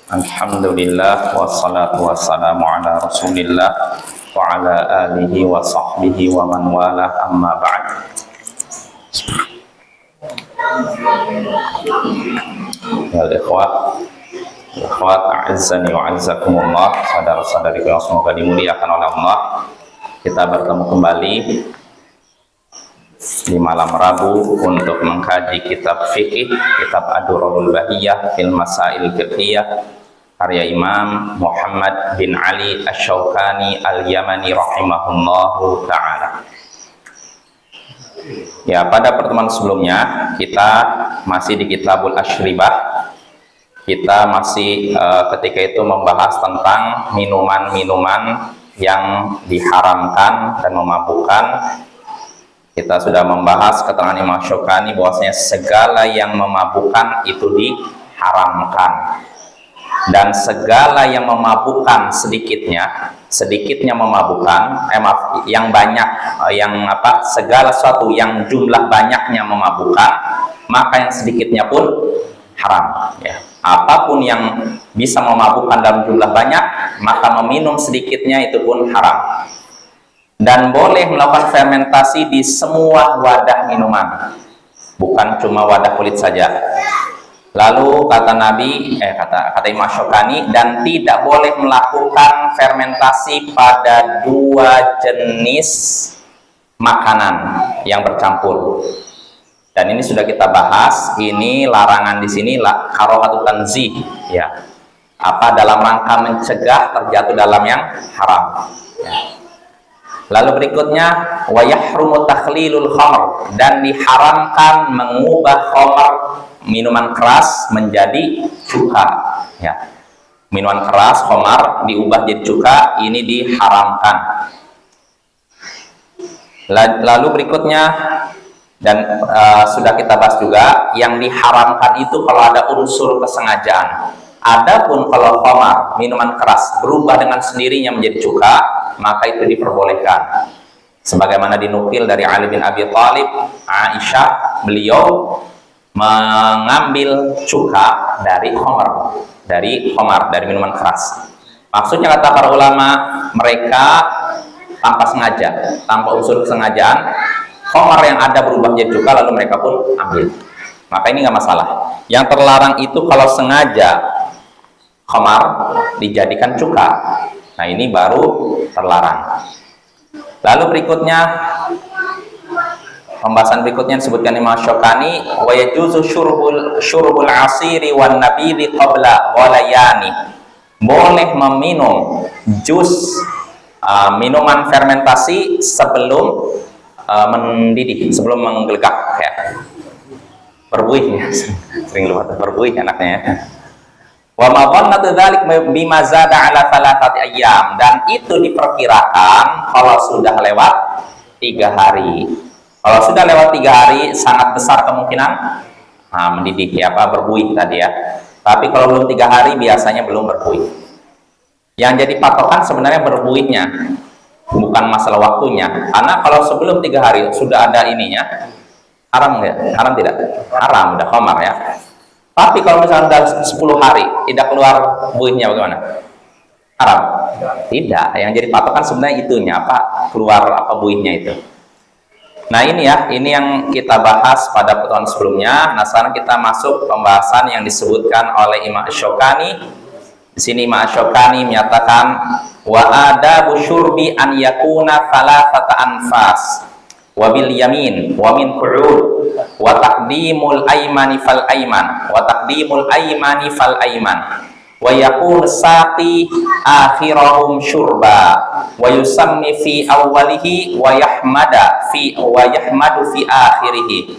Alhamdulillah wassalatu wassalamu ala Rasulillah wa ala alihi wa sahbihi wa man wala, amma ba'd. Ya ikhwat a'azzani wa a'azzakumullah, saudara-saudari yang semoga dimuliakan oleh Allah. Kita bertemu kembali di malam Rabu untuk mengkaji kitab fikih, kitab Ad-Durarul Bahiyah fil Masail Fiqhiyah karya Imam Muhammad bin Ali Asy-Syaukani Al-Yamani rahimahullahu ta'ala. Ya, pada pertemuan sebelumnya kita masih di Kitabul Asyribah. Kita masih ketika itu membahas tentang minuman-minuman yang diharamkan dan memabukkan. Kita sudah membahas keterangan Imam Syaukani bahwasanya segala yang memabukkan itu diharamkan, dan segala yang memabukkan sedikitnya memabukkan, yang banyak, segala sesuatu yang jumlah banyaknya memabukkan, maka yang sedikitnya pun haram. Ya. Apapun yang bisa memabukkan dalam jumlah banyak, maka meminum sedikitnya itu pun haram. Dan boleh melakukan fermentasi di semua wadah minuman, bukan cuma wadah kulit saja. Lalu kata kata Imam Syaukani, dan tidak boleh melakukan fermentasi pada dua jenis makanan yang bercampur. Dan ini sudah kita bahas. Ini larangan di sini karahatut tanzih, ya. Dalam rangka mencegah terjatuh dalam yang haram. Ya. Lalu berikutnya wa yahrumu takhlilul khamr, dan diharamkan mengubah khamr, minuman keras, menjadi cuka. Ya. Minuman keras khamr diubah jadi cuka, ini diharamkan. Lalu berikutnya, dan sudah kita bahas juga, yang diharamkan itu kalau ada unsur kesengajaan. Adapun kalau khamr, minuman keras, berubah dengan sendirinya menjadi cuka, maka itu diperbolehkan. Sebagaimana dinukil dari Ali bin Abi Thalib, Aisyah, beliau mengambil cuka dari khamr, dari minuman keras. Maksudnya kata para ulama, mereka tanpa sengaja, tanpa unsur kesengajaan, khamr yang ada berubah menjadi cuka, lalu mereka pun ambil. Maka ini nggak masalah. Yang terlarang itu kalau sengaja khamr dijadikan cuka. Nah, ini baru terlarang. Lalu berikutnya, pembahasan berikutnya disebutkan Imam Syaukani, wa yajuzu syurbul asiri wan nabidhi qabla ghalayani. Boleh meminum jus, minuman fermentasi sebelum mendidih, sebelum menggelegak, ya. Berbuih, ya. Sering lupa berbuih anaknya. Wa ma dhannatu dzalik bima zada ala thalathati ayyam, dan itu diperkirakan kalau sudah lewat 3 hari. Kalau sudah lewat 3 hari, sangat besar kemungkinan mendidih, berbuih tadi, ya. Tapi kalau belum 3 hari, biasanya belum berbuih. Yang jadi patokan sebenarnya berbuihnya, bukan masalah waktunya. Karena kalau sebelum 3 hari sudah ada ininya, haram nggak? Haram tidak? Haram, udah khamar, ya. Tapi kalau misalnya sudah 10 hari tidak keluar buihnya, bagaimana? Haram? Tidak. Yang jadi patokan sebenarnya itunya, keluar buihnya itu. Nah, ini yang kita bahas pada pertemuan sebelumnya. Nah, sekarang kita masuk pembahasan yang disebutkan oleh Imam Syaukani. Di sini Imam Syaukani menyatakan wa adabu syurbi an yakuna thalathata anfas wa bil yamin wa min qu'ud wa taqdimul aymani fal ayman wa taqdimul aymani fal ayman wa yakun saqi akhirahum syurba wa yusammi fi awwalihi wa yahmadu fi akhirih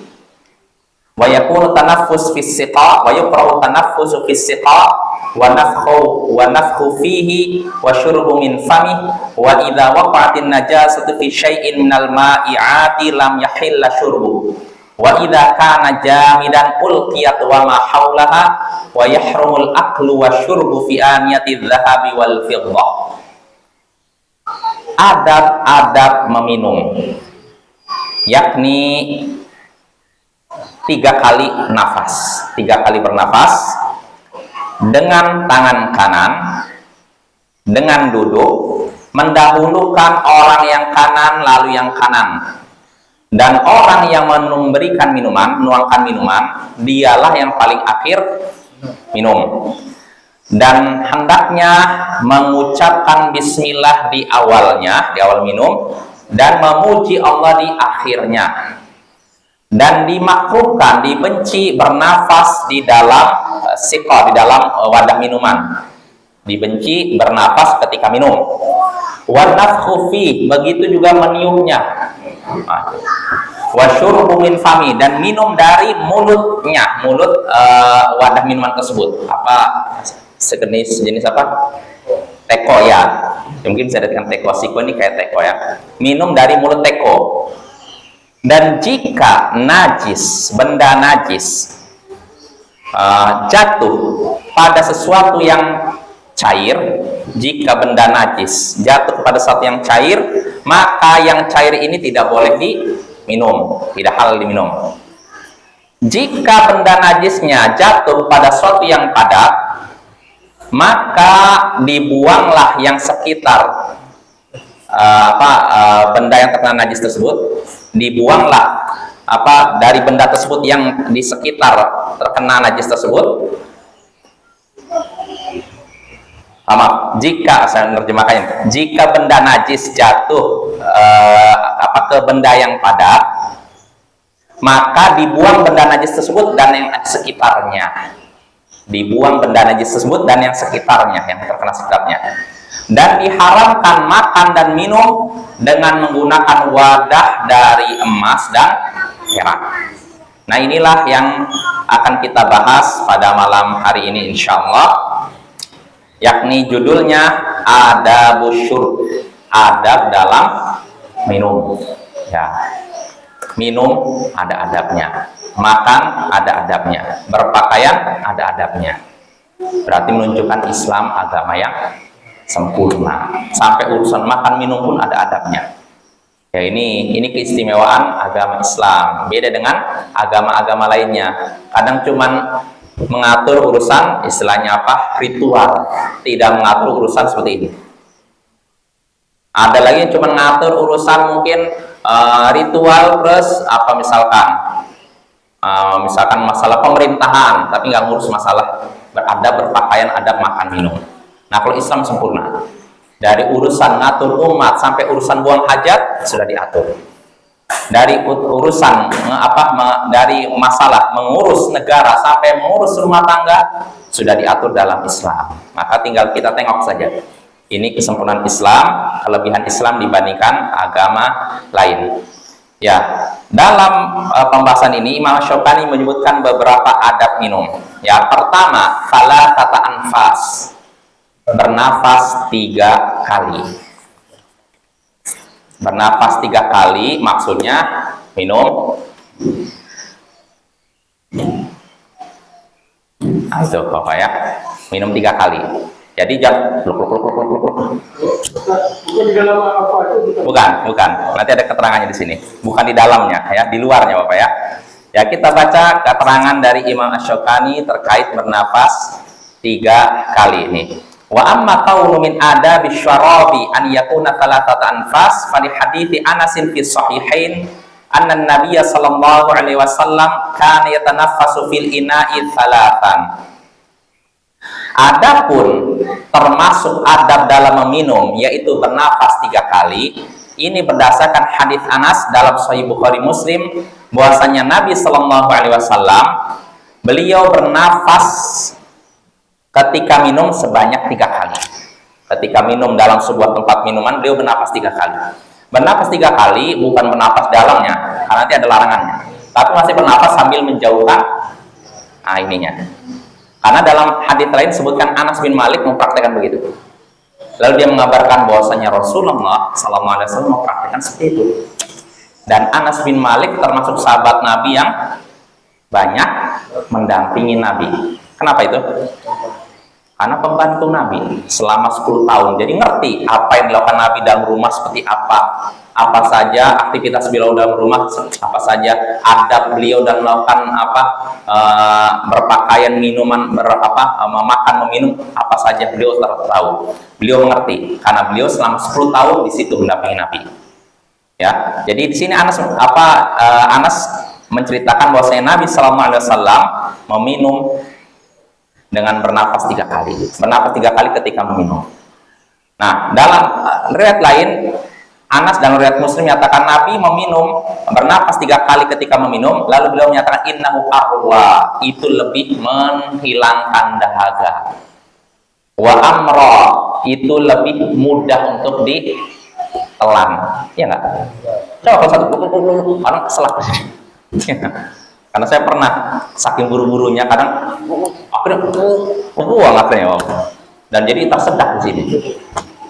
wa yakun tanaffus fi siqa wa yukrahu tanaffusu fi siqa wa nafkhu fihi wa syurbu min fami wa idza waqa'atin najasatu fi syai'in minal ma'i'ati lam yahilla syurbu wa idza kana jamidan ulqiyat wa ma haulaha wa yahrumul aklu wa syurbu fi aniyati dhahabi wal fiddah. Adab-adab meminum, yakni 3 kali nafas, 3 kali bernafas dengan tangan kanan, dengan duduk, mendahulukan orang yang kanan lalu yang kanan, dan orang yang memberikan minuman, menuangkan minuman, dialah yang paling akhir minum. Dan hendaknya mengucapkan bismillah di awalnya, di awal minum, dan memuji Allah di akhirnya. Dan dimakruhkan, dibenci bernafas di dalam siqah, di dalam wadah minuman. Dibenci bernafas ketika minum. Wa nafkhu fi, begitu juga meniupnya. Wa syurbu min fami, dan minum dari mulutnya, mulut wadah minuman tersebut. Apa sejenis apa? Teko ya. Mungkin bisa dengan teko, siko ini kayak teko ya. Minum dari mulut teko. Dan jika najis, benda najis jatuh pada sesuatu yang cair, jika benda najis jatuh pada sesuatu yang cair, maka yang cair ini tidak boleh diminum, tidak halal diminum. Jika benda najisnya jatuh pada sesuatu yang padat, maka dibuanglah yang sekitar benda yang terkena najis tersebut, dibuanglah dari benda tersebut yang di sekitar terkena najis tersebut. Jika saya menerjemahkannya, jika benda najis jatuh ke benda yang padat, maka dibuang benda najis tersebut dan yang sekitarnya. Dibuang benda najis tersebut dan yang sekitarnya, yang terkena sekitarnya. Dan diharamkan makan dan minum dengan menggunakan wadah dari emas dan perak. Nah, inilah yang akan kita bahas pada malam hari ini insyaallah, yakni judulnya adabus syurb, adab dalam minum. Ya, minum ada adabnya, makan ada adabnya, berpakaian ada adabnya. Berarti menunjukkan Islam agama yang sempurna. Sampai urusan makan minum pun ada adabnya. Ya, ini keistimewaan agama Islam. Beda dengan agama-agama lainnya. Kadang cuman mengatur urusan istilahnya ritual, tidak mengatur urusan seperti ini. Ada lagi yang cuma mengatur urusan mungkin ritual plus misalkan masalah pemerintahan, tapi nggak ngurus masalah beradab, berpakaian, adab makan minum. Nah, kalau Islam sempurna, dari urusan ngatur umat sampai urusan buang hajat sudah diatur. Dari urusan dari masalah mengurus negara sampai mengurus rumah tangga sudah diatur dalam Islam. Maka tinggal kita tengok saja. Ini kesempurnaan Islam, kelebihan Islam dibandingkan agama lain. Ya, dalam pembahasan ini Imam Syaukani menyebutkan beberapa adab minum. Ya, pertama, salatata anfas. Bernafas 3 kali. Bernafas 3 kali maksudnya minum. Nah, itu Bapak ya, minum 3 kali. Jadi bukan. Nanti ada keterangannya di sini. Bukan di dalamnya ya, di luarnya Bapak ya. Ya, kita baca keterangan dari Imam Asy-Syaukani terkait bernafas 3 kali ini. Wa amma qawlu min adabi syarabi an yakuna thalathata anfas fa li hadithi Anas fi sahihain anna an-nabiy sallallahu alaihi wasallam kana yatanaffasu fil ina'i thalathan. Adapun termasuk adab dalam meminum yaitu bernafas 3 kali, ini berdasarkan hadis Anas dalam Sahih Bukhari Muslim bahwasanya Nabi sallallahu alaihi wasallam beliau bernafas ketika minum sebanyak 3 kali. Ketika minum dalam sebuah tempat minuman, beliau bernafas 3 kali. Bernafas 3 kali bukan bernafas dalamnya, karena nanti ada larangannya. Tapi masih bernafas sambil menjauhkan ininya. Karena dalam hadits lain sebutkan Anas bin Malik mempraktekkan begitu. Lalu dia mengabarkan bahwasanya Rasulullah SAW mempraktekkan seperti itu. Dan Anas bin Malik termasuk sahabat Nabi yang banyak mendampingi Nabi. Kenapa itu? Karena pembantu Nabi selama 10 tahun, jadi ngerti apa yang dilakukan Nabi dalam rumah seperti apa apa saja aktivitas beliau dalam rumah, apa saja adab beliau dan melakukan berpakaian, minuman, memakan, meminum, apa saja beliau tahu. Beliau mengerti karena beliau selama 10 tahun di situ mendampingi Nabi. Ya, jadi di sini Anas menceritakan bahwasanya Nabi Sallallahu Alaihi Wasallam meminum dengan bernafas 3 kali. Bernafas 3 kali ketika meminum. Nah, dalam riwayat lain Anas dan riwayat Muslim menyatakan Nabi meminum bernafas 3 kali ketika meminum, lalu beliau menyatakan innahu arwa, itu lebih menghilangkan dahaga. Wa amra, itu lebih mudah untuk ditelan. Iya enggak? Coba kalau satu orang keselak di sini. Karena saya pernah saking buru-burunya kadang akhirnya buang akhirnya. Dan jadi tersedak di sini.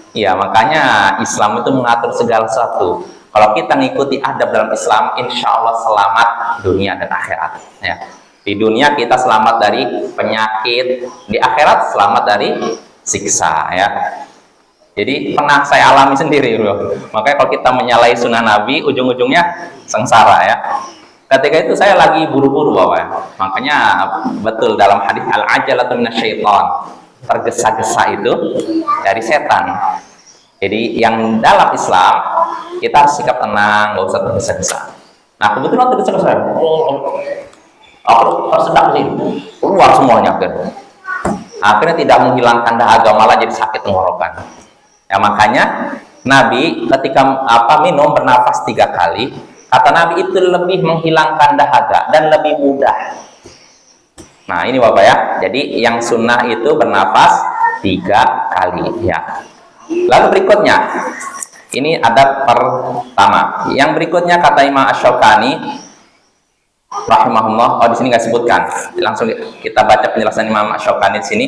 Iya, makanya Islam itu mengatur segala sesuatu. Kalau kita ngikuti adab dalam Islam, insya Allah selamat dunia dan akhirat. Ya. Di dunia kita selamat dari penyakit, di akhirat selamat dari siksa. Ya. Jadi pernah saya alami sendiri, bro. Makanya kalau kita menyalahi sunnah Nabi, ujung-ujungnya sengsara. Ya. Ketika itu saya lagi buru-buru, Bapak. Ya. Makanya betul dalam hadis al-ajalatu minasyaiton. Tergesa-gesa itu dari setan. Jadi yang dalam Islam kita harus sikap tenang, nggak usah tergesa-gesa. Nah kebetulan tergesa-gesa, aku tersedak sih, keluar semuanya akhirnya tidak menghilangkan dahaga, malah jadi sakit tenggorokan. Ya makanya Nabi ketika minum bernafas 3 kali, kata Nabi itu lebih menghilangkan dahaga dan lebih mudah. Nah ini Bapak ya, jadi yang sunnah itu bernafas 3 kali ya. Lalu berikutnya, ini adab pertama. Yang berikutnya kata Imam Asy-Syaukani rahimahullah, di sini nggak sebutkan, langsung kita baca penjelasan Imam Asy-Syaukani di sini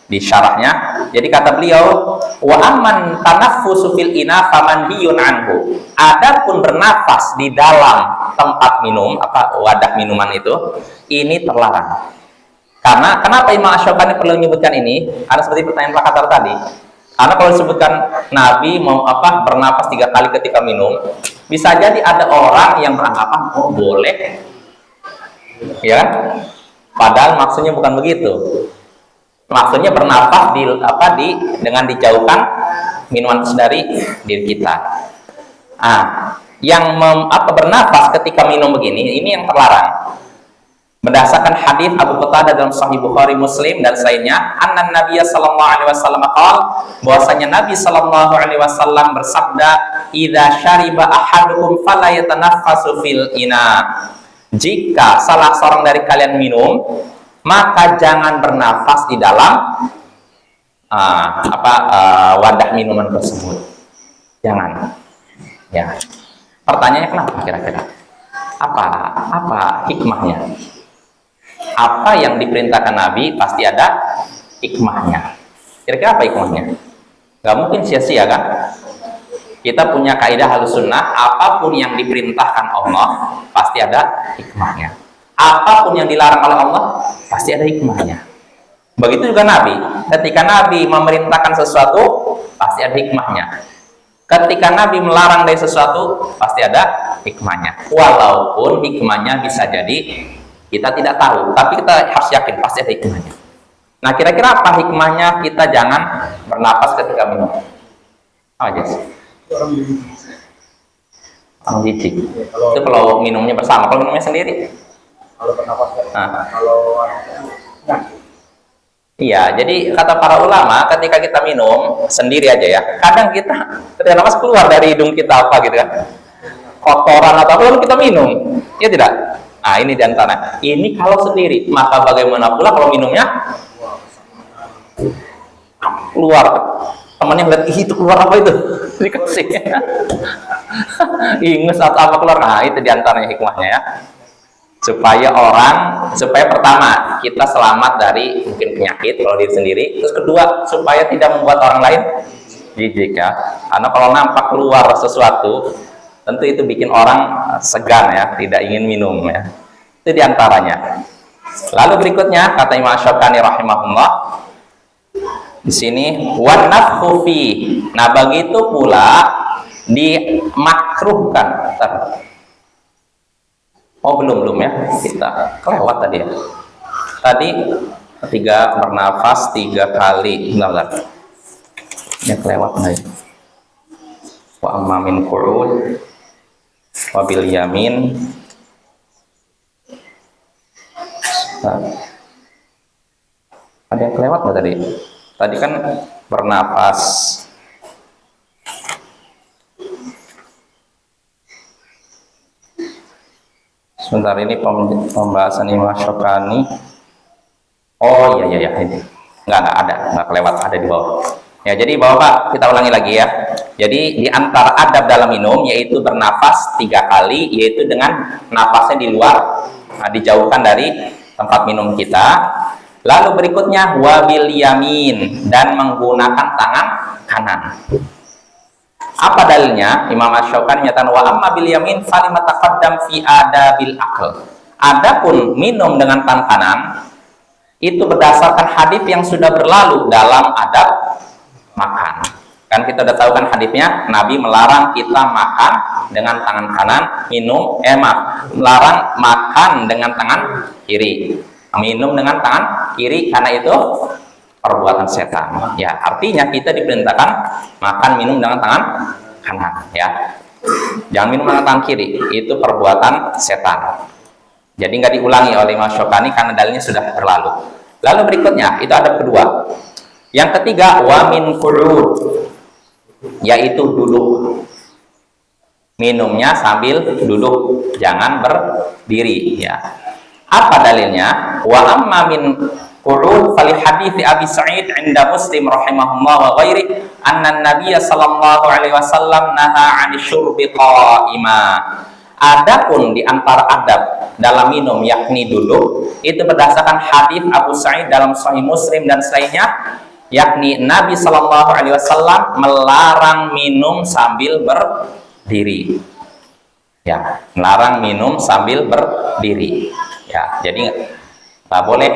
di syarahnya. Jadi kata beliau, wa amman tanaffusu fil ina famanhiyun anhu. Adapun bernafas di dalam tempat minum, wadah minuman itu, ini terlarang. Karena kenapa Imam Asy-Syaukani perlu menyebutkan ini? Ada seperti pertanyaan Pak Katar tadi. Karena kalau disebutkan Nabi mau bernapas 3 kali ketika minum, bisa jadi ada orang yang beranggapan oh boleh, ya kan? Padahal maksudnya bukan begitu. Maksudnya bernapas dengan dijauhkan minuman dari diri kita. Yang bernapas ketika minum begini, ini yang terlarang. Berdasarkan hadis Abu Qatadah dalam Sahih Bukhari, Muslim dan lainnya, anna Nabiya sallallahu alaihi wasallam qala, bahwasanya Nabi sallallahu alaihi wasallam bersabda, "Idza syariba ahadukum fala yatanaffasu fil ina." Jika salah seorang dari kalian minum, maka jangan bernafas di dalam wadah minuman tersebut. Jangan. Ya. Pertanyaannya kenapa kira-kira? Apa hikmahnya? Apa yang diperintahkan Nabi pasti ada hikmahnya. Kira-kira apa hikmahnya? Gak mungkin sia-sia kan? Kita punya kaidah Ahlussunnah, apapun yang diperintahkan Allah pasti ada hikmahnya. Apapun yang dilarang oleh Allah pasti ada hikmahnya. Begitu juga Nabi. Ketika Nabi memerintahkan sesuatu pasti ada hikmahnya. Ketika Nabi melarang dari sesuatu pasti ada hikmahnya. Walaupun hikmahnya bisa jadi kita tidak tahu, tapi kita harus yakin pasti ada hikmahnya. Nah, kira-kira apa hikmahnya kita jangan bernapas ketika minum? Orang jijik. Itu kalau minumnya bersama, kalau minumnya sendiri. Kalau bernapas iya, jadi kata para ulama, ketika kita minum sendiri aja ya, kadang kita ketika napas keluar dari hidung kita gitu kan, kotoran atau apa lalu kita minum, ya tidak? Nah ini diantara. Ini kalau sendiri, maka bagaimana pula kalau minumnya keluar? Temannya ngeliat, itu keluar apa itu? Dikasih. Ingus atau apa keluar? Nah itu diantaranya hikmahnya ya. Supaya pertama kita selamat dari mungkin penyakit kalau diri sendiri. Terus kedua, supaya tidak membuat orang lain jijik ya. Karena kalau nampak keluar sesuatu, tentu itu bikin orang segan ya, tidak ingin minum ya. Itu diantaranya. Lalu berikutnya kata Imam Asy-Syaukani rahimahullah di sini wan nafkhu fi. Nah begitu pula dimakruhkan. Oh belum ya, kita kelewat tadi ya. Tadi ketiga bernafas 3 kali. Bentar. Ini kelewat nih. Wa amma min qu'ud wa bil yamin. Ada yang kelewat nggak tadi? Tadi kan bernafas. Sebentar, ini pembahasan Imam Syukani. Oh iya ini. Nggak kelewat, ada di bawah. Ya, jadi Bapak, kita ulangi lagi ya. Jadi di antara adab dalam minum yaitu bernafas 3 kali, yaitu dengan nafasnya di luar, dijauhkan dari tempat minum kita. Lalu berikutnya wabil yamin, dan menggunakan tangan kanan. Apa dalilnya? Imam Asy-Syaukani menyatakan wa amma bil yamin falima taqaddam fi adabil aql. Adapun minum dengan tangan kanan itu berdasarkan hadis yang sudah berlalu dalam adab makan. Kan kita udah tahu kan hadisnya, Nabi melarang kita makan dengan tangan kanan, melarang makan dengan tangan kiri. Minum dengan tangan kiri karena itu perbuatan setan. Ya, artinya kita diperintahkan makan minum dengan tangan kanan, ya. Jangan minum dengan tangan kiri, itu perbuatan setan. Jadi nggak diulangi oleh Imam Syukani karena dalilnya sudah berlalu. Lalu berikutnya, itu adab kedua. Yang ketiga, wa min qu'ud, yaitu duduk. Minumnya sambil duduk, jangan berdiri, ya. Apa dalilnya? Wa amma min qu'ud fali hadits Abi Sa'id 'inda Muslim rahimahullah wa ghairi anna an-nabiy sallallahu alaihi wasallam naha 'ani syurbi qa'ima. Adapun di antara adab dalam minum yakni duduk, itu berdasarkan hadis Abu Sa'id dalam Sahih Muslim dan selainnya, yakni Nabi sallallahu alaihi wasallam melarang minum sambil berdiri. Ya, melarang minum sambil berdiri. Ya, jadi nggak boleh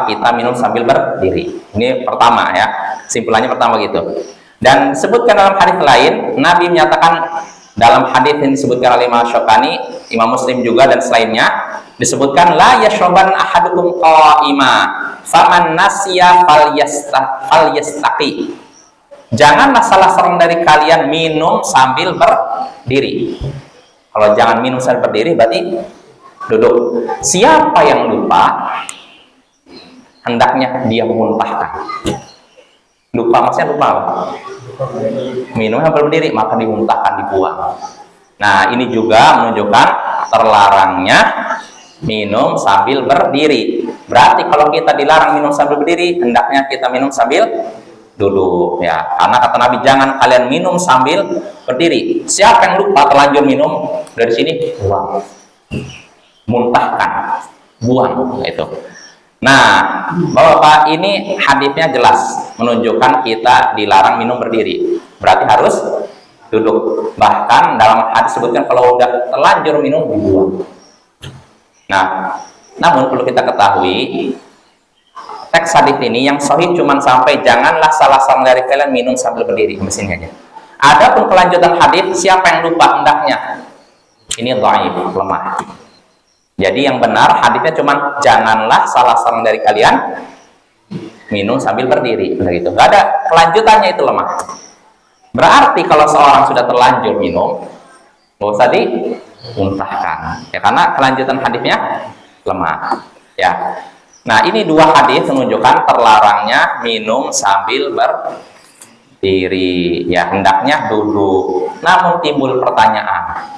kita minum sambil berdiri. Ini pertama ya, simpulannya pertama gitu. Dan disebutkan dalam hadis lain, Nabi menyatakan dalam hadis yang disebutkan oleh Imam Syukani, Imam Muslim juga dan selainnya, disebutkan la yashraban ahadukum qa'ima faman nasiya falyastaqi. Janganlah salah seorang dari kalian minum sambil berdiri. Kalau jangan minum sambil berdiri berarti duduk. Siapa yang lupa, hendaknya dia memuntahkan. Lupa maksudnya lupa apa? Minum sambil berdiri, maka dimuntahkan, dibuang. Nah, ini juga menunjukkan terlarangnya minum sambil berdiri. Berarti kalau kita dilarang minum sambil berdiri, hendaknya kita minum sambil duduk, ya. Karena kata Nabi, jangan kalian minum sambil berdiri. Siapa yang lupa terlanjur minum, dari sini buang, muntahkan, buang, itu. Nah, Bapak, ini hadisnya jelas menunjukkan kita dilarang minum berdiri. Berarti harus duduk. Bahkan dalam hadis sebutkan kalau udah terlanjur minum dibuang. Nah, namun perlu kita ketahui, teks hadis ini yang sahih cuma sampai janganlah salah seorang dari kalian minum sambil berdiri, mesinnya aja. Adapun kelanjutan hadis, siapa yang lupa hendaknya, ini dhaif, lemah. Jadi yang benar hadisnya cuma janganlah salah seorang dari kalian minum sambil berdiri, begitu. Nggak ada kelanjutannya, itu lemah. Berarti kalau seorang sudah terlanjur minum, nggak usah dimuntahkan, ya, karena kelanjutan hadisnya lemah, ya. Nah, ini dua hadis menunjukkan terlarangnya minum sambil berdiri, ya, hendaknya duduk. Namun timbul pertanyaan.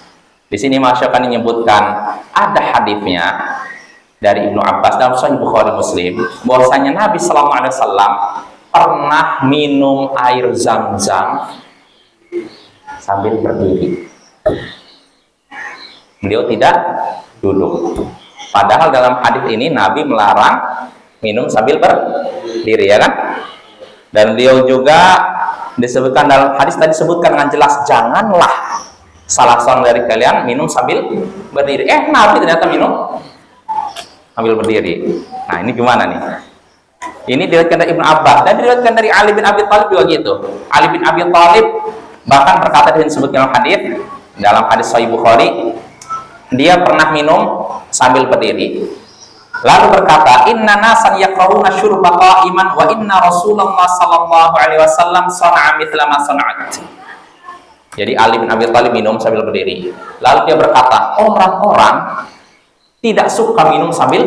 Di sini Imam Syukani menyebutkan ada hadisnya dari Ibnu Abbas dalam Sahih Bukhari Muslim bahwasanya Nabi sallallahu alaihi wasallam pernah minum air Zam-Zam sambil berdiri. Beliau tidak duduk. Padahal dalam hadis ini Nabi melarang minum sambil berdiri, ya kan? Dan beliau juga disebutkan dalam hadis tadi, disebutkan dengan jelas, janganlah salah seorang dari kalian minum sambil berdiri. Nabi ternyata minum sambil berdiri. Nah, ini gimana nih? Ini diriwayatkan dari Ibnu Abbas dan diriwayatkan dari Ali bin Abi Thalib juga gitu. Ali bin Abi Thalib Bahkan berkata disebutkan dalam hadis Sahih Bukhari, dia pernah minum sambil berdiri. Lalu berkata, inna nasan yakrahuna syurba qa'iman wa inna Rasulullah sallallahu alaihi wasallam sana'a mithla ma sana'at. Jadi Ali bin Abi Thalib minum sambil berdiri. Lalu dia berkata, orang-orang tidak suka minum sambil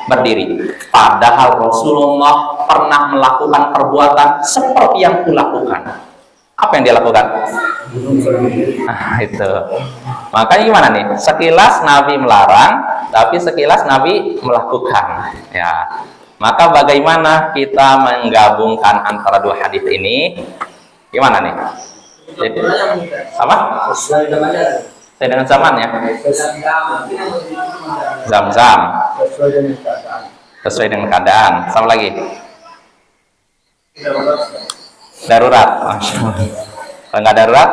berdiri. Padahal Rasulullah pernah melakukan perbuatan seperti yang kulakukan. Apa yang dia lakukan? Itu. Makanya gimana nih? Sekilas Nabi melarang, tapi sekilas Nabi melakukan. Ya. Maka bagaimana kita menggabungkan antara dua hadis ini? Gimana nih? Jadi, apa? Sesuai dengan zamannya. Zam-zam. Sesuai dengan keadaan. Sama lagi. Darurat. Kalau nggak darurat,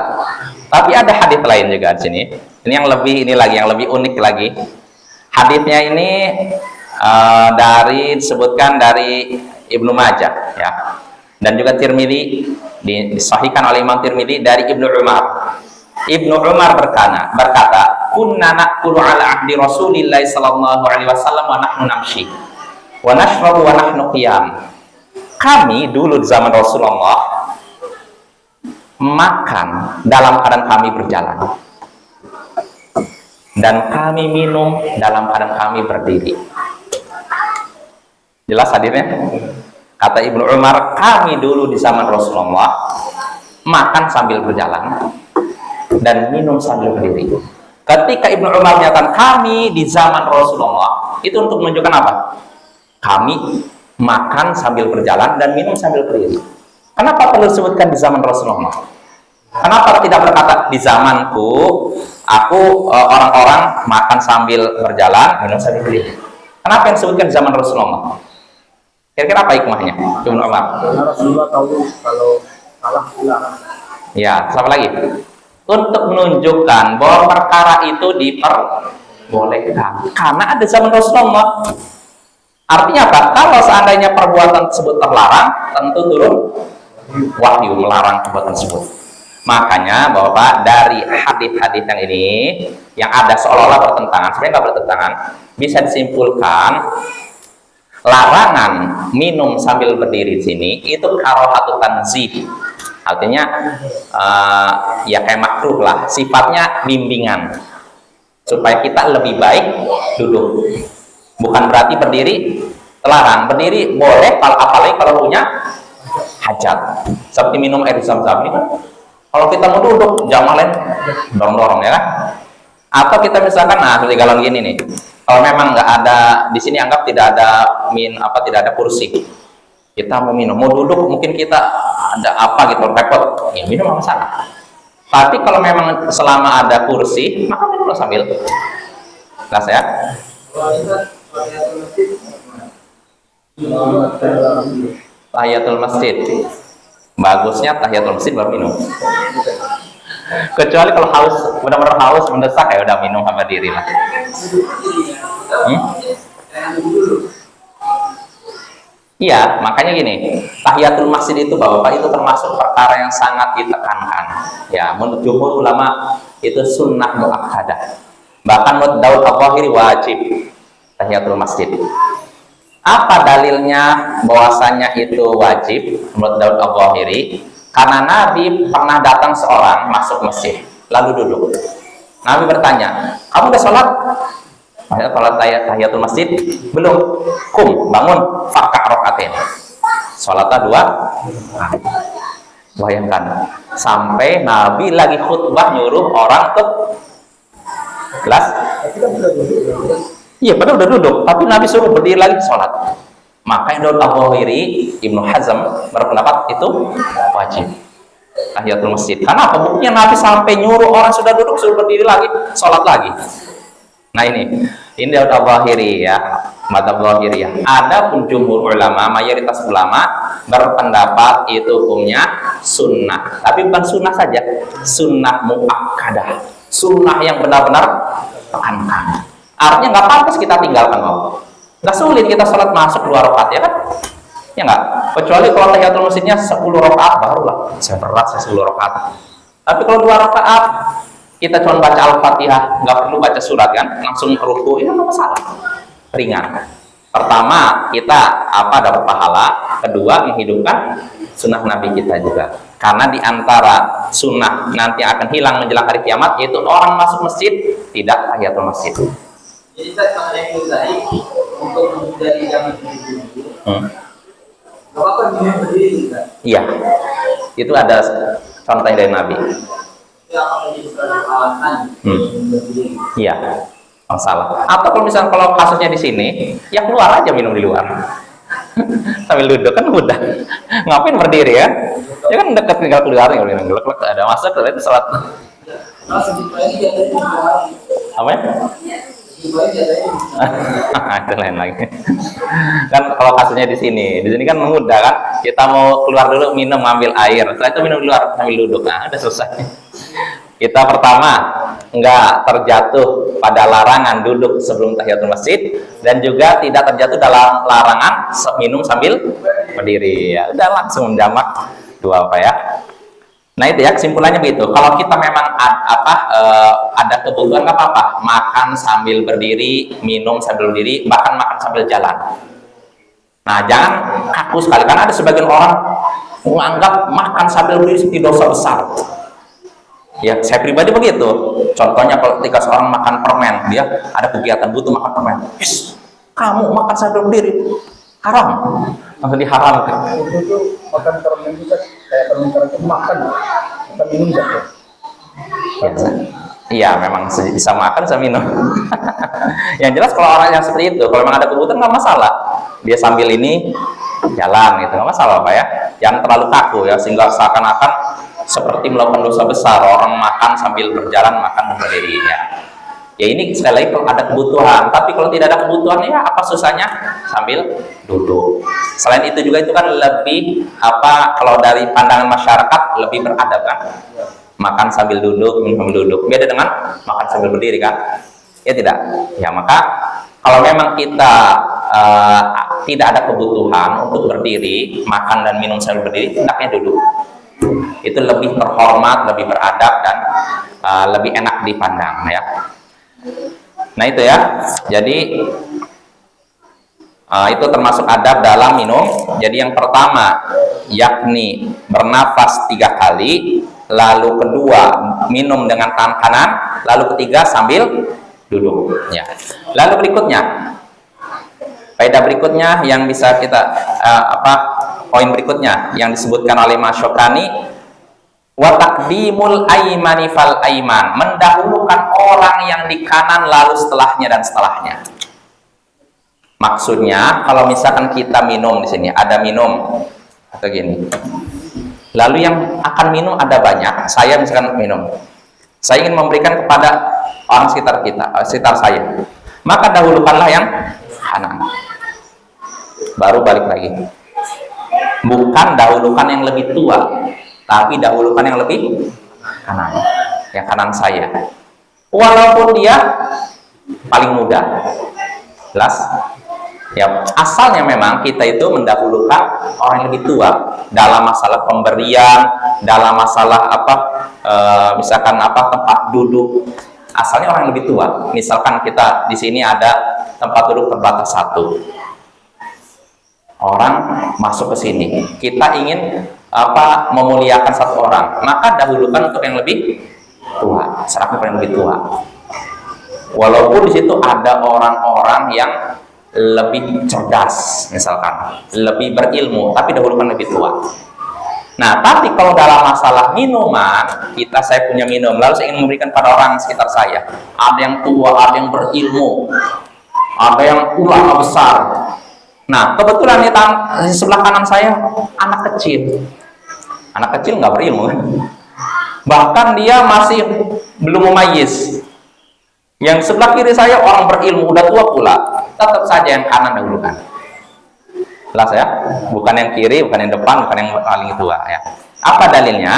tapi ada hadis lain juga di sini. Ini yang lebih unik lagi. Hadisnya ini disebutkan dari Ibnu Majah, ya, dan juga Tirmidzi, disahihkan oleh Imam Tirmidzi dari Ibnu Umar. Ibnu Umar berkata, kunna naqulu ala ahdi Rasulillah sallallahu alaihi wasallam wa nahnu namshi wa nashrabu wa nahnu qiyam. Kami dulu di zaman Rasulullah makan dalam keadaan kami berjalan, dan kami minum dalam keadaan kami berdiri. Jelas hadirnya? Kata Ibnu Umar, kami dulu di zaman Rasulullah makan sambil berjalan dan minum sambil berdiri. Ketika Ibnu Umar menyatakan kami di zaman Rasulullah, itu untuk menunjukkan apa? Kami makan sambil berjalan dan minum sambil berdiri. Kenapa perlu disebutkan di zaman Rasulullah? Kenapa tidak berkata di zamanku, orang-orang makan sambil berjalan, minum sambil berdiri? Kenapa yang disebutkan di zaman Rasulullah? Kira-kira apa hikmahnya? Ibnu Umar. Karena Rasulullah tahu kalau salah dilarang. Ya, sama lagi. Untuk menunjukkan bahwa perkara itu diperbolehkan. Karena ada zaman Rasulullah. Artinya apa? Kalau seandainya perbuatan tersebut terlarang, tentu turun wahyu melarang perbuatan tersebut. Makanya Bapak, dari hadis-hadis yang ini yang ada seolah-olah bertentangan, sebenarnya nggak bertentangan, bisa disimpulkan larangan minum sambil berdiri di sini itu karohatu tanzih. Artinya ya kayak makruh lah, sifatnya bimbingan supaya kita lebih baik duduk. Bukan berarti berdiri terlarang. Berdiri boleh, kalau apalagi kalau punya hajat. Seperti minum air zam-zam ini kan, kalau kita mau duduk jangan lain dorong-dorong, ya kan? Atau kita misalkan, seperti galon gini nih. Kalau memang nggak ada di sini, anggap tidak ada kursi. Kita mau minum, mau duduk, mungkin kita ada apa gitu repot, ya minum nggak masalah. Tapi kalau memang selama ada kursi, maka minum sambil. Jelas ya? Tahiyatul masjid, bagusnya tahiyatul masjid baru minum. Kecuali kalau haus, benar-benar haus mendesak, ya udah minum sama diri lah. Iya, makanya gini, tahiyatul masjid itu Bapak, itu termasuk perkara yang sangat ditekankan. Ya, menurut jumhur ulama itu sunnah muakkadah. Bahkan menurut Daud Al-Zahiri wajib tahiyatul masjid. Apa dalilnya bahwasanya itu wajib menurut Daud Al-Zahiri? Karena Nabi pernah datang seorang masuk masjid lalu duduk. Nabi bertanya, kamu udah sholat? Sholat tahiyatul masjid? Belum. Kum, bangun, fakak rokaatain. Sholatnya 2. Bayangkan, sampai Nabi lagi khutbah nyuruh orang untuk kelas. Iya, padahal udah duduk, tapi Nabi suruh berdiri lagi sholat. Makanya Daud Al-Zahiri, Ibnu Hazm berpendapat itu wajib tahiyatul masjid. Karena apa? Buktinya Nabi sampai nyuruh orang sudah duduk suruh berdiri lagi, sholat lagi. Nah ini Daud Al-Zahiri ya, madzhab Zahiriyah. Adapun jumhur ulama, mayoritas ulama berpendapat itu hukumnya sunnah. Tapi bukan sunnah saja, sunnah muakkadah, sunnah yang benar-benar tekankan. Artinya nggak pantas kita tinggalkan, nggak sulit kita sholat masuk 2 rakaat, ya kan? Ya nggak? Kecuali kalau tahiyatul masjidnya 10 rakaat, barulah saya berat 10 rakaat. Tapi kalau 2 rakaat kita cuma baca Al-Fatihah, nggak perlu baca surat kan, langsung ruku, itu nggak masalah, ringan. Pertama, kita dapat pahala. Kedua, menghidupkan sunnah Nabi kita juga. Karena di antara sunnah nanti akan hilang menjelang hari kiamat, yaitu orang masuk masjid tidak tahiyatul masjid. Jadi saya yang tadi untuk menghindari jangan berdiri. Apa yang berdiri juga? Iya, itu ada contoh dari Nabi. Ya, apa yang alasan berdiri? Iya, masalah. Atau kalau kasusnya di sini, ya keluar aja minum di luar. Sambil duduk kan mudah. Ngapain berdiri ya? Ya kan dekat tinggal keluar, minum dulu. Ada masuk, itu sholat. Nah, sedikit lagi jadinya Apa ya? Itu lain lagi. Kan kalau kasusnya di sini kan mudah kan? Kita mau keluar dulu minum, ambil air. Setelah itu minum di luar sambil duduk. Nah, udah selesai. Kita pertama nggak terjatuh pada larangan duduk sebelum tahiyatul masjid, dan juga tidak terjatuh dalam larangan minum sambil berdiri. Ya udah langsung menjamak dua Nah itu ya kesimpulannya begitu. Kalau kita memang ada kebutuhan nggak apa-apa, makan sambil berdiri, minum sambil berdiri, bahkan makan sambil jalan. Nah jangan kaku sekali, karena ada sebagian orang menganggap makan sambil berdiri seperti dosa besar. Ya, saya pribadi begitu. Contohnya kalau ketika seorang makan permen, dia ada kegiatan butuh makan permen. Kamu makan sambil berdiri, haram. Langsung diharamkan. Itu makan permen juga kayak permen makan, kita minum saja. Iya, memang bisa makan, bisa minum. Yang jelas kalau orang yang seperti itu, kalau memang ada kebutuhan nggak masalah. Dia sambil ini jalan, gitu nggak masalah ya. Jangan terlalu kaku ya, sehingga seakan-akan seperti melakukan dosa besar orang makan sambil berjalan, makan berdiri ya. Ini sekali lagi kalau ada kebutuhan, tapi kalau tidak ada kebutuhan ya apa susahnya sambil duduk. Selain itu juga itu kan lebih kalau dari pandangan masyarakat lebih beradab kan, makan sambil duduk, minum sambil duduk, beda dengan makan sambil berdiri kan, ya tidak ya. Maka kalau memang kita tidak ada kebutuhan untuk berdiri, makan dan minum sambil berdiri, hendaknya duduk. Itu lebih terhormat, lebih beradab, dan lebih enak dipandang ya. Nah itu ya, jadi itu termasuk adab dalam minum. Jadi yang pertama yakni bernafas 3 kali, lalu kedua minum dengan tangan kanan, lalu ketiga sambil duduk ya. Lalu berikutnya, faedah berikutnya yang bisa kita poin berikutnya yang disebutkan oleh Mas Syukani, wa taqdimul aimani fal aiman, mendahulukan orang yang di kanan lalu setelahnya dan setelahnya. Maksudnya kalau misalkan kita minum di sini, ada minum atau gini, lalu yang akan minum ada banyak, saya misalkan minum, saya ingin memberikan kepada orang sekitar saya, maka dahulukanlah yang kanan, baru balik lagi. Bukan dahulukan yang lebih tua, tapi dahulukan yang lebih kanan, yang kanan saya, walaupun dia paling muda. Jelas ya, asalnya memang kita itu mendahulukan orang yang lebih tua dalam masalah pemberian, dalam masalah misalkan tempat duduk, asalnya orang yang lebih tua. Misalkan kita di sini ada tempat duduk terbatas 1, orang masuk ke sini, kita ingin memuliakan 1 orang, maka dahulukan untuk yang lebih tua, serahkan yang lebih tua. Walaupun di situ ada orang-orang yang lebih cerdas, misalkan lebih berilmu, tapi dahulukan lebih tua. Nah, tapi kalau dalam masalah minuman, saya punya minum, lalu saya ingin memberikan pada orang sekitar saya, ada yang tua, ada yang berilmu, ada yang ulama besar. Nah, kebetulan di sebelah kanan saya anak kecil. Anak kecil nggak berilmu kan? Bahkan dia masih belum memayis. Yang sebelah kiri saya orang berilmu, udah tua pula. Tetap saja yang kanan dahulukan. Jelas ya? Bukan yang kiri, bukan yang depan, bukan yang paling tua ya. Apa dalilnya?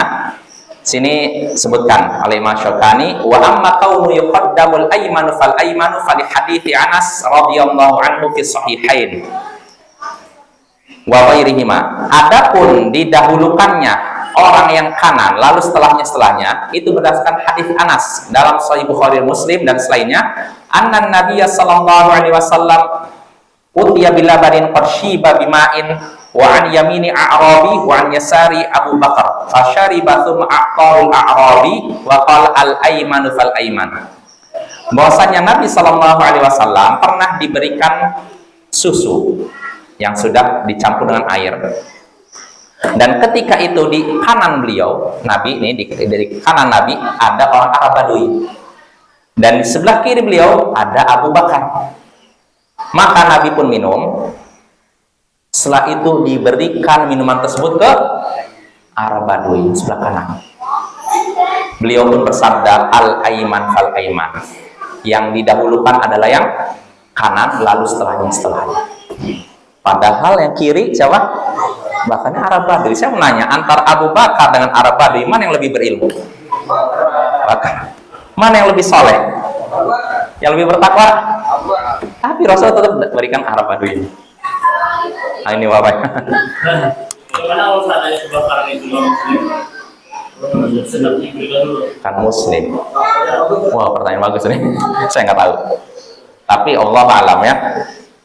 Sini sebutkan oleh Mas Syukani, wa amma kaunu yuqaddamul aymanu fal aymanu fa li hadithi Anas radhiyallahu anhu fi sahihain wa ghairihima. Adapun didahulukannya orang yang kanan lalu setelahnya itu berdasarkan hadis Anas dalam Sahih Bukhari Muslim dan selainnya, anna Nabiyya sallallahu alaihi wasallam utiya bilabanin qad shiba bima'in wa an yamini a'rabi wa an yasari Abu Bakar fasyariba thumma aqal a'rabi wa qala al-aymanu fal ayman. Bahwasanya Nabi sallallahu alaihi wasallam pernah diberikan susu yang sudah dicampur dengan air. Dan ketika itu di kanan beliau, Nabi ini di kanan Nabi ada orang Arab Badui. Dan di sebelah kiri beliau ada Abu Bakar. Maka Nabi pun minum. Setelah itu diberikan minuman tersebut ke Arab Badui sebelah kanan. Beliau pun bersabda, al-aiman fal aiman. Yang didahulukan adalah yang kanan, lalu setelahnya. Padahal yang kiri siapa? Bahkannya Arab Badui. Saya mau nanya, antara Abu Bakar dengan Arab Badui, mana yang lebih berilmu? Bakar. Mana yang lebih soleh? Yang lebih bertakwa? Tapi Rasul tetap berikan Arab Badui. Nah, ini Bapak. Karena kalau seandainya kebakaran itu non-muslim, sedang diberikan dulu. Kan Muslim. Wah, pertanyaan bagus nih. Saya nggak tahu. Tapi Allah alam ya.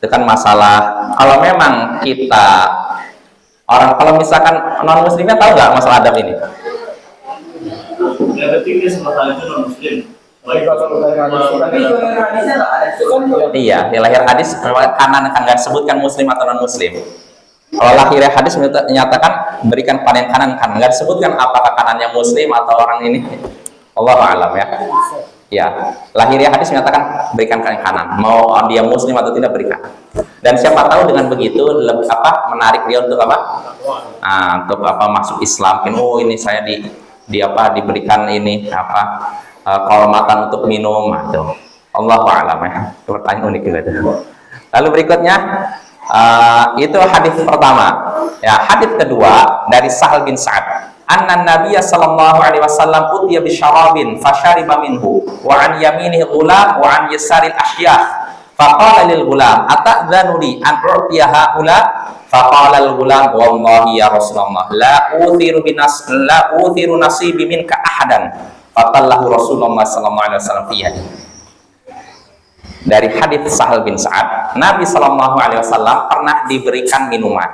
Itu kan masalah. Kalau memang kita kalau misalkan non muslimnya tahu nggak masalah adab ini? Yang penting dia semasa itu non muslim. Iya, di lahir hadis kanan akan nggak disebutkan muslim atau non muslim. Kalau lahir hadis menyatakan berikan pada yang kanan kan nggak disebutkan apakah kanannya muslim atau orang ini. Allah alam ya. Ya, lahiriah hadis menyatakan berikan ke yang kanan, mau dia muslim atau tidak berikan. Dan siapa tahu dengan begitu menarik dia untuk untuk masuk Islam. Oh, ini saya diberikan ini kehormatan untuk minum atau Allahu a'lam ya. Pertanyaan unik gitu. Lalu berikutnya itu hadis pertama. Ya, hadis kedua dari Sahal bin Sa'ad. Anna Nabiyya sallallahu alaihi wasallam utiya bi syarabin fasyariba minhu wa an yaminihi ghulam wa an yasaril asyah faqala lil ghulam ata'dhanu li an u'tiya haula faqala al ghulam wallahi ya Rasulullah la uthiru nasibi minka ahadan fatallahu Rasulullah sallallahu alaihi wasallam fi yadi. Dari hadis Sahal bin Sa'ad, Nabi sallallahu alaihi wasallam pernah diberikan minuman.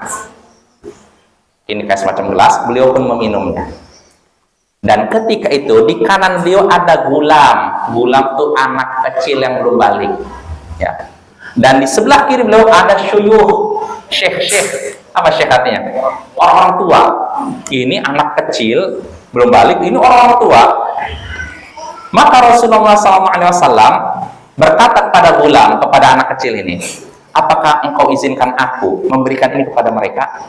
Ini kayak semacam gelas, beliau pun meminumnya. Dan ketika itu di kanan beliau ada gulam. Gulam itu anak kecil yang belum balik. Ya. Dan di sebelah kiri beliau ada syuyuh, syekh. Apa syekh artinya? Orang tua. Ini anak kecil belum balik, ini orang tua. Maka Rasulullah SAW berkata kepada gulam, kepada anak kecil ini, apakah engkau izinkan aku memberikan ini kepada mereka?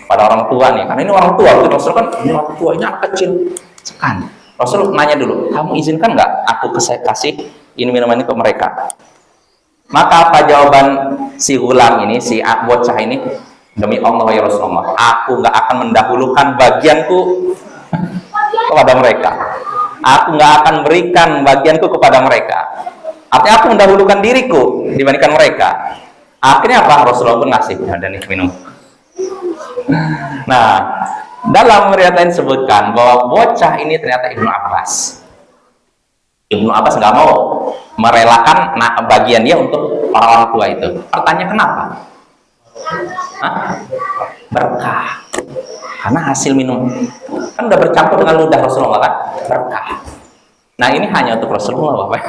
Pada orang tua nih, karena ini orang tua. Rasul kan ini orang tua, ini anak kecil kan. Rasul nanya dulu, kamu izinkan nggak aku kasih ini minuman ini ke mereka? Maka apa jawaban si gulam ini, si bocah ini? Demi Allah ya Rasulullah, aku nggak akan mendahulukan bagianku kepada mereka. Aku nggak akan berikan bagianku kepada mereka. Artinya aku mendahulukan diriku dibandingkan mereka. Akhirnya apa? Rasulullah pun ngasih, ada nih minum. Nah, dalam riwayat lain disebutkan bahwa bocah ini ternyata Ibnu Abbas. Ibnu Abbas nggak mau merelakan bagian dia untuk orang-orang tua itu. Pertanyaan kenapa? Berkah. Karena hasil minum kan udah bercampur dengan ludah Rasulullah kan, berkah. Nah, ini hanya untuk Rasulullah, Bapak.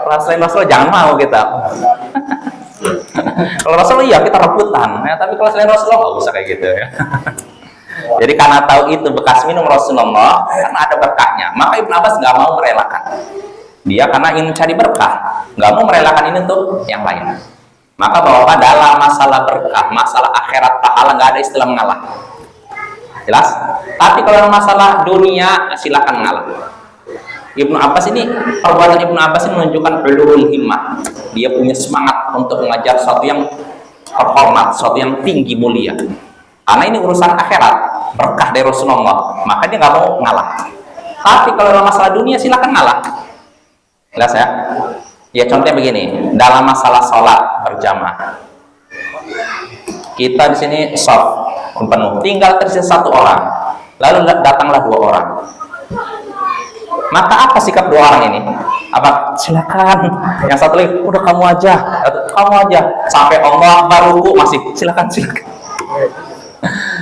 Kalau selain Rasulullah jangan mau kita. Kalau Rasulullah iya kita rebutan, ya, tapi kalau selain Rasulullah nggak usah kayak gitu ya. Jadi karena tahu itu bekas minum Rasulullah, karena ada berkahnya, maka Ibnu Abbas nggak mau merelakan. Dia karena ingin cari berkah, nggak mau merelakan ini untuk yang lain. Maka bahwa dalam masalah berkah, masalah akhirat pahala nggak ada istilah mengalah. Jelas? Tapi kalau masalah dunia silakan mengalah. Ibnu Abbas ini, perbuatan Ibnu Abbas ini menunjukkan ulul himmah. Dia punya semangat untuk mengajar sesuatu yang terhormat, sesuatu yang tinggi mulia. Karena ini urusan akhirat, berkah dari Rasulullah, maka dia nggak mau ngalah. Tapi kalau dalam masalah dunia silakan ngalah. Jelas ya? Ya contohnya begini, dalam masalah sholat berjamaah, kita di sini shaf penuh, tinggal tersisa satu orang. Lalu datanglah 2 orang. Maka apa sikap 2 orang ini? Apa? Silakan. Yang satu lagi, udah kamu aja. Kamu aja. Sampai Allah baruku masih silakan.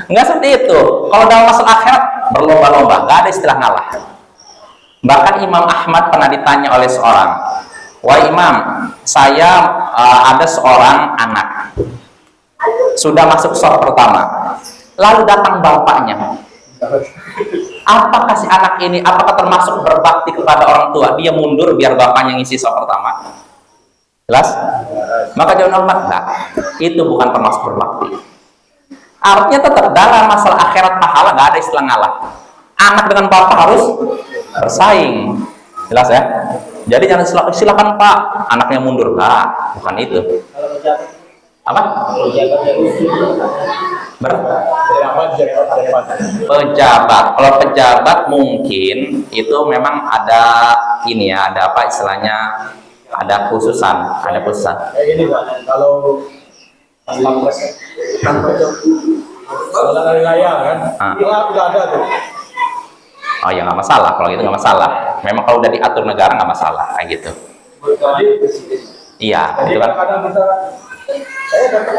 Enggak seperti itu. Kalau dalam masalah akhirat berlomba-lomba, nggak ada istilah ngalah. Bahkan Imam Ahmad pernah ditanya oleh seorang, wah Imam, saya ada seorang anak sudah masuk shaf pertama, lalu datang bapaknya. Apakah si anak ini, apakah termasuk berbakti kepada orang tua? Dia mundur biar bapaknya ngisi shaf pertama. Jelas? Maka jawaban Ahmad, enggak. Itu bukan termasuk berbakti. Artinya tetap dalam masalah akhirat pahala nggak ada istilah ngalah. Anak dengan bapak harus bersaing. Jelas ya? Jadi jangan silakan Pak, anaknya mundur. Nah, bukan itu. Apa? Pejabat. Kalau pejabat mungkin itu memang ada ini ya, ada apa istilahnya? Ada khususan, ada khususan. Kayak gini Pak, kalau kalau dari layar kan, udah ada tuh. Oh ya nggak masalah, kalau gitu nggak masalah. Memang kalau udah diatur negara nggak masalah kayak gitu. Iya, Jadi itu kan. kadang kita saya dapat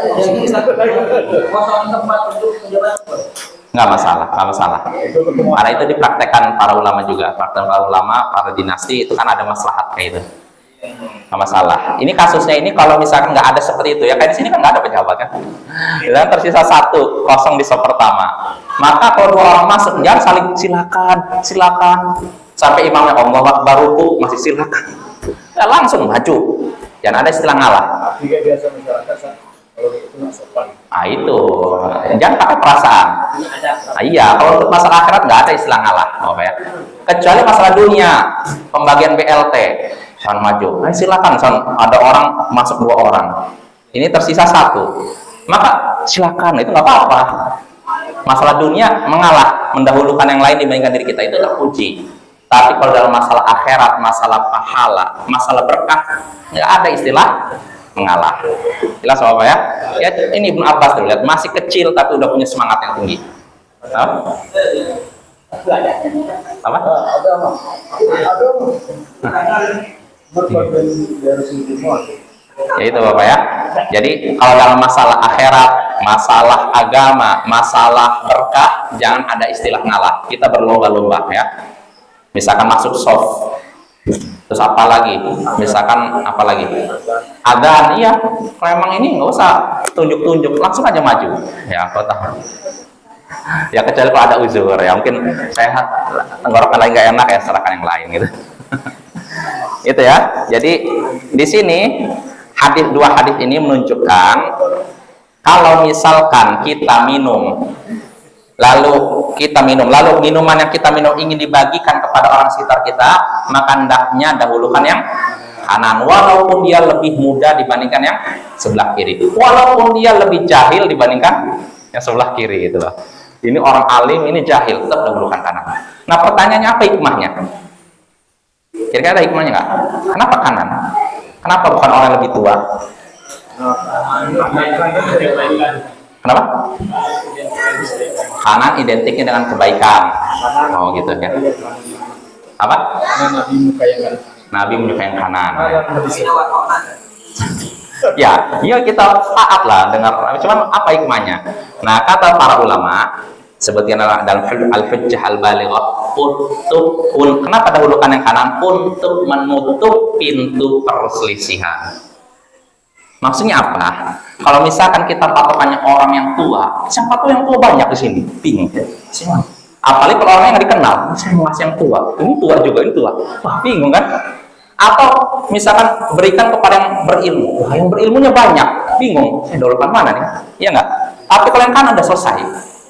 kosong tempat untuk pejabat. Nggak masalah, nggak masalah. Karena itu dipraktekkan para ulama juga, praktek para ulama, para dinasti itu kan ada maslahat kayak itu. Nggak masalah. Ini kasusnya ini kalau misalkan nggak ada seperti itu ya, kayak di sini kan nggak ada pejabat kan. Dan tersisa 1 kosong di shaf pertama. Maka kalau 2 orang masuk jangan saling silakan sampai imamnya Allah baruku masih silakan. Ya, langsung maju. Jangan ada istilah ngalah. Tiga biasa masyarakat kalau itu nggak sopan. Ah itu jangan pakai perasaan. Iya, kalau untuk masalah akhirat nggak ada istilah ngalah, ya. Kecuali masalah dunia, pembagian BLT. Son maju, silakan son, ada orang masuk 2 orang, ini tersisa 1, maka silakan, itu nggak apa-apa. Masalah dunia mengalah, mendahulukan yang lain dibandingkan diri kita, itu terpuji. Tapi kalau dalam masalah akhirat, masalah pahala, masalah berkah, nggak ada istilah mengalah. Jelas apa ya? Ya ini Ibnu Abbas tuh, lihat masih kecil tapi udah punya semangat yang tinggi. Apa? Ya itu Bapak ya. Jadi kalau dalam masalah akhirat, masalah agama, masalah berkah, jangan ada istilah ngalah. Kita berlomba-lomba ya. Misalkan masuk shaf, terus apa lagi? Misalkan apa lagi? Adzan, iya. Kalau emang ini nggak usah tunjuk-tunjuk, langsung aja maju. Ya, kau tahu. Ya kecuali kalau ada uzur ya, mungkin saya tenggorokan lain nggak enak ya, serahkan yang lain gitu. Itu ya. Jadi di sini dua hadis ini menunjukkan kalau misalkan kita minum, lalu minuman yang kita minum ingin dibagikan kepada orang sekitar kita, maka hendaknya dahulukan yang kanan, walaupun dia lebih muda dibandingkan yang sebelah kiri, walaupun dia lebih jahil dibandingkan yang sebelah kiri gitu loh. Ini orang alim, ini jahil, tetap dahulukan kanan. Nah pertanyaannya apa hikmahnya? Kira-kira ada hikmahnya nggak? Kenapa kanan? Kenapa bukan orang yang lebih tua? Kenapa? Kanan identiknya dengan kebaikan. Oh gitu ya. Apa? Nabi menyukai yang kanan. Ya, iya kita taat lah dengar. Cuman apa hikmahnya? Nah kata para ulama, sebutkan dalam Al-Hujjah Al-Balighah, kenapa dahulukan yang kanan? Untuk menutup pintu perselisihan. Maksudnya apa? Kalau misalkan kita patokannya orang yang tua, siapa tuh yang tua banyak di sini? Bingung. Apalagi kalau orang yang dikenal, saya masih yang tua, ini tua juga, ini tua. Wah, bingung kan? Atau misalkan berikan kepada yang berilmu, wah, yang berilmunya banyak, bingung. Saya dahulukan mana nih? Iya nggak? Tapi kalau yang kanan udah selesai.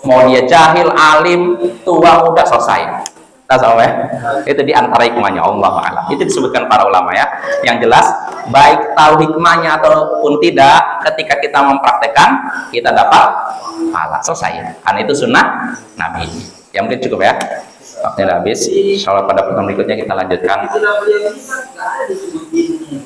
Mau dia jahil, alim, tua, muda, selesai. Tahu ya? Itu di antara hikmahnya Allah Ta'ala. Itu disebutkan para ulama ya. Yang jelas, baik tahu hikmahnya ataupun tidak, ketika kita mempraktekkan, kita dapat pahala. Selesai. Karena itu sunnah Nabi. Ya mungkin cukup ya. Waktunya habis. Insyaallah pada pertemuan berikutnya kita lanjutkan. Itu namanya ini kan nggak ada disebut ini.